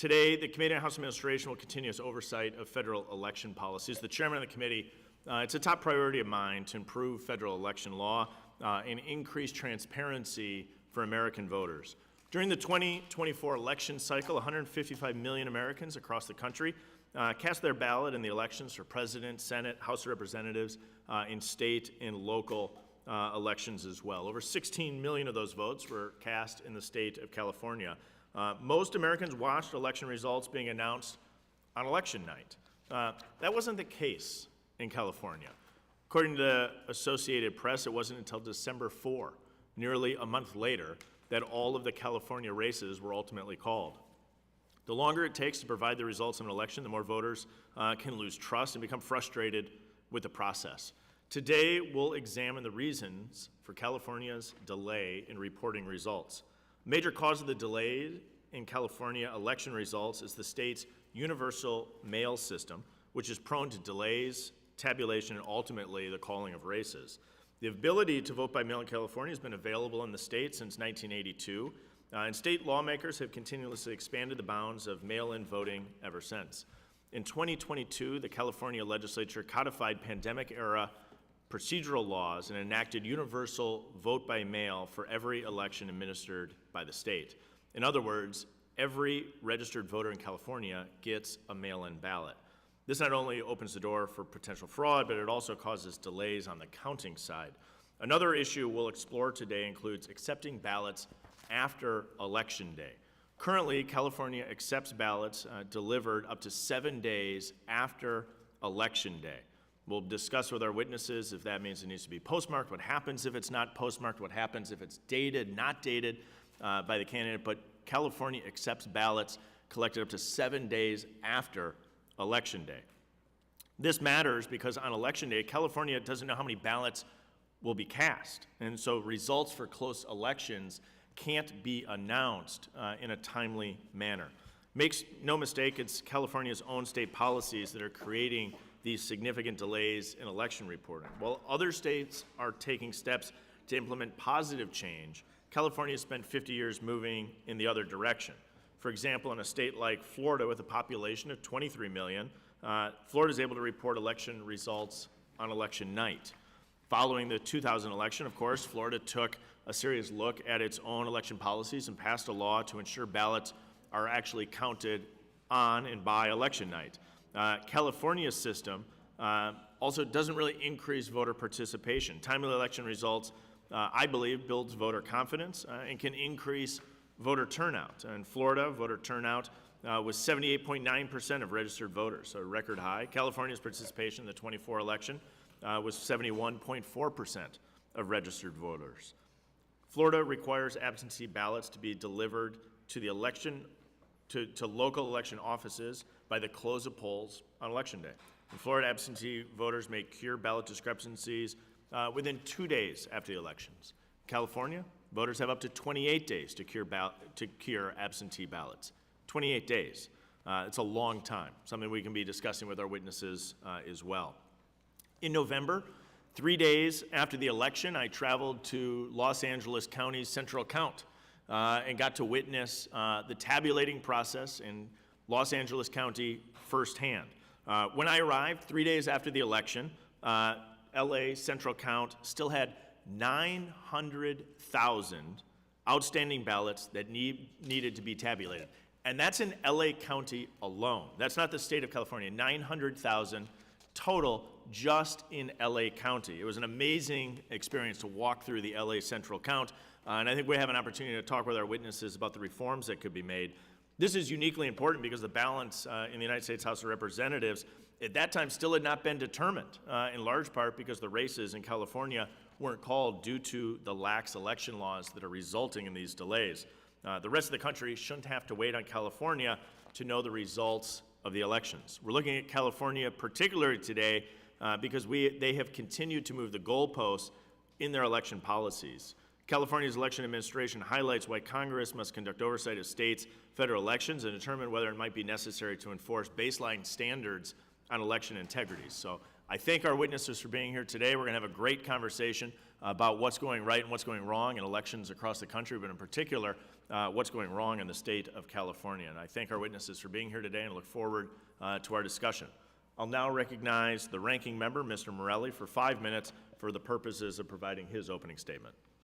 Today, the Committee on House Administration will continue its oversight of federal election policies. The chairman of the committee, it's a top priority of mine to improve federal election law and increase transparency for American voters. During the 2024 election cycle, 155 million Americans across the country cast their ballot in the elections for president, Senate, House of Representatives, in state and local elections as well. Over 16 million of those votes were cast in the state of California. Most Americans watched election results being announced on election night. That wasn't the case in California. According to the Associated Press, it wasn't until December 4, nearly a month later, that all of the California races were ultimately called. The longer it takes to provide the results of an election, the more voters can lose trust and become frustrated with the process. Today, we'll examine the reasons for California's delay in reporting results. A major cause of the delay in California election results is the state's universal mail system, which is prone to delays, tabulation, and ultimately the calling of races. The ability to vote by mail in California has been available in the state since 1982, and state lawmakers have continuously expanded the bounds of mail-in voting ever since. In 2022, the California legislature codified pandemic-era procedural laws and enacted universal vote by mail for every election administered by the state. In other words, every registered voter in California gets a mail-in ballot. This not only opens the door for potential fraud, but it also causes delays on the counting side. Another issue we'll explore today includes accepting ballots after Election Day. Currently, California accepts ballots delivered up to 7 days after Election Day. We'll discuss with our witnesses if that means it needs to be postmarked, what happens if it's not postmarked, what happens if it's dated, not dated by the candidate, but California accepts ballots collected up to 7 days after Election Day. This matters because on Election Day, California doesn't know how many ballots will be cast, and so results for close elections can't be announced in a timely manner. Makes no mistake, it's California's own state policies that are creating these significant delays in election reporting. While other states are taking steps to implement positive change, California spent 50 years moving in the other direction. For example, in a state like Florida with a population of 23 million, Florida is able to report election results on election night. Following the 2000 election, of course, Florida took a serious look at its own election policies and passed a law to ensure ballots are actually counted on and by election night. California's system also doesn't really increase voter participation. Timely election results, I believe, builds voter confidence and can increase voter turnout. In Florida, voter turnout was 78.9% of registered voters, so a record high. California's participation in the 24 election was 71.4% of registered voters. Florida requires absentee ballots to be delivered to the election to local election offices by the close of polls on Election Day. In Florida, absentee voters may cure ballot discrepancies within 2 days after the elections. California, voters have up to 28 days to cure absentee ballots. 28 days. It's a long time, something we can be discussing with our witnesses as well. In November, 3 days after the election, I traveled to Los Angeles County's Central Count and got to witness the tabulating process in Los Angeles County firsthand. When I arrived 3 days after the election, LA Central Count still had 900,000 outstanding ballots that needed to be tabulated. And that's in LA County alone. That's not the state of California. 900,000 total just in LA County. It was an amazing experience to walk through the LA Central Count, and I think we have an opportunity to talk with our witnesses about the reforms that could be made. This is uniquely important because the balance in the United States House of Representatives at that time still had not been determined, in large part because the races in California weren't called due to the lax election laws that are resulting in these delays. The rest of the country shouldn't have to wait on California to know the results of the elections. We're looking at California particularly today because they have continued to move the goalposts in their election policies. California's election administration highlights why Congress must conduct oversight of states' federal elections and determine whether it might be necessary to enforce baseline standards on election integrity. So I thank our witnesses for being here today. We're going to have a great conversation about what's going right and what's going wrong in elections across the country, but in particular, what's going wrong in the state of California. And I thank our witnesses for being here today and look forward to our discussion. I'll now recognize the ranking member, Mr. Morelli, for 5 minutes for the purposes of providing his opening statement.